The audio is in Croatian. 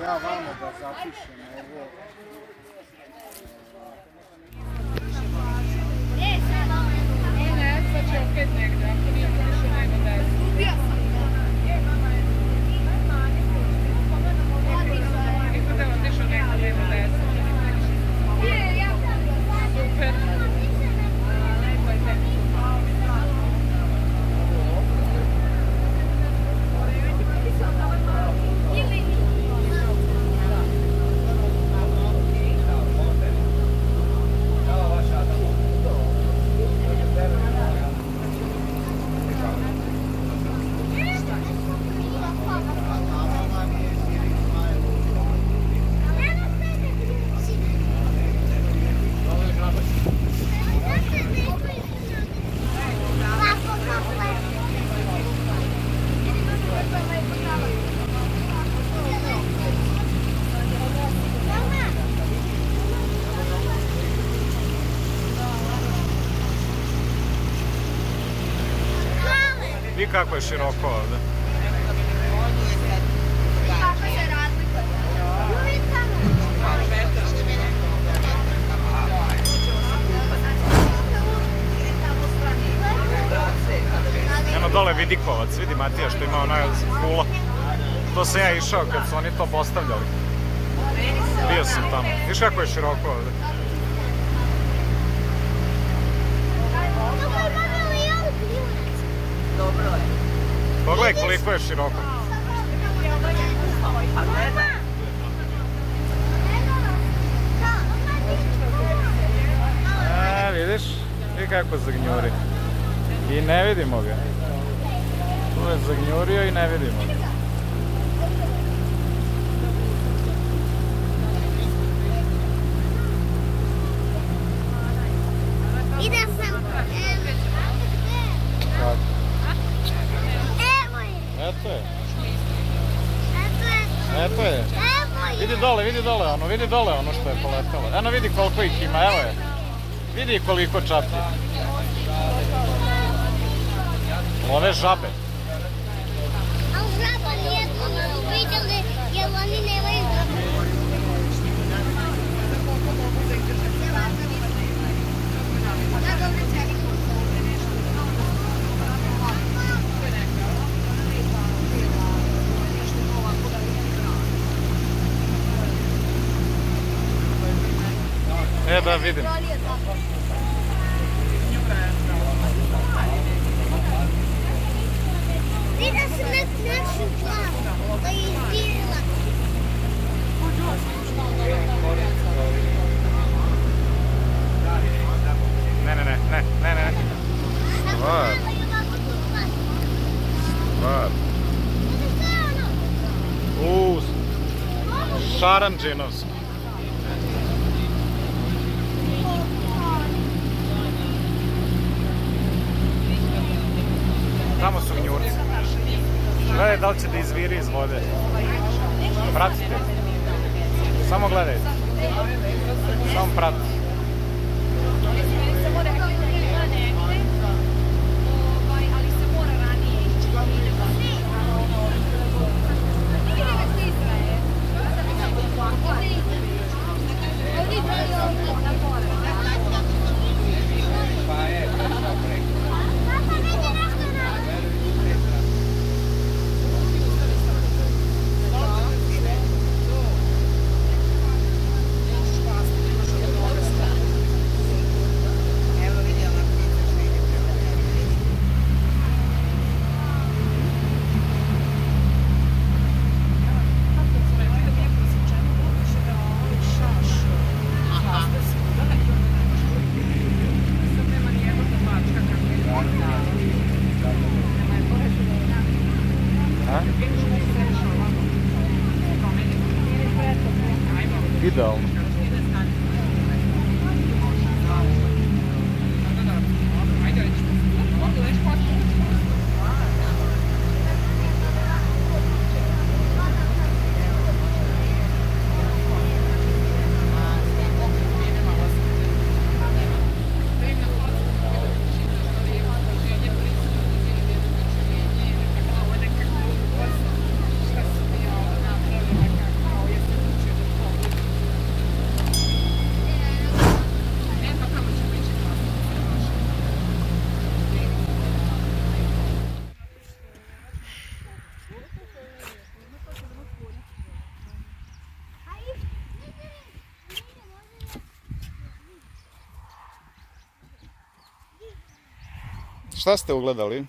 ja vamo da zapišem ovo. Ne, sad će opet negdje, ako nije više nego 10. Ubio sam ga. Niko da je otišao negdje nego 10. Super. I kako je široko ovdje. Kako se razlikuje? Eno dole Vidikovac, vidi Matija što ima onaj od kula. To sam ja išao kad su oni to postavljali. Bio sam tamo. Viš kako je široko ovdje. Dobro je. Pogledaj koliko je široko. Vidiš? I kako zagnjuri. I ne vidimo ga. Tu je zagnjurio i ne vidimo ga. Ide sam. Kako? Evo je. Eto je. Eto je. Eto je. Evo je. Vidi dole ono što je poletalo. Eno vidi koliko ih ima, evo je. Vidi koliko čapi. Love žabe. A u žaba nijedno vidjeli jer oni nemaju žabe. Da vidim. Vidio sam našu glavu da je izdirila. Ne. Stvar. Šaranđinovski. Tamo su gnjurci. Gledaj da li će da izviri iz vode. Pratite. Samo gledajte. Samo pratite. Idealno. Šta ste ugledali?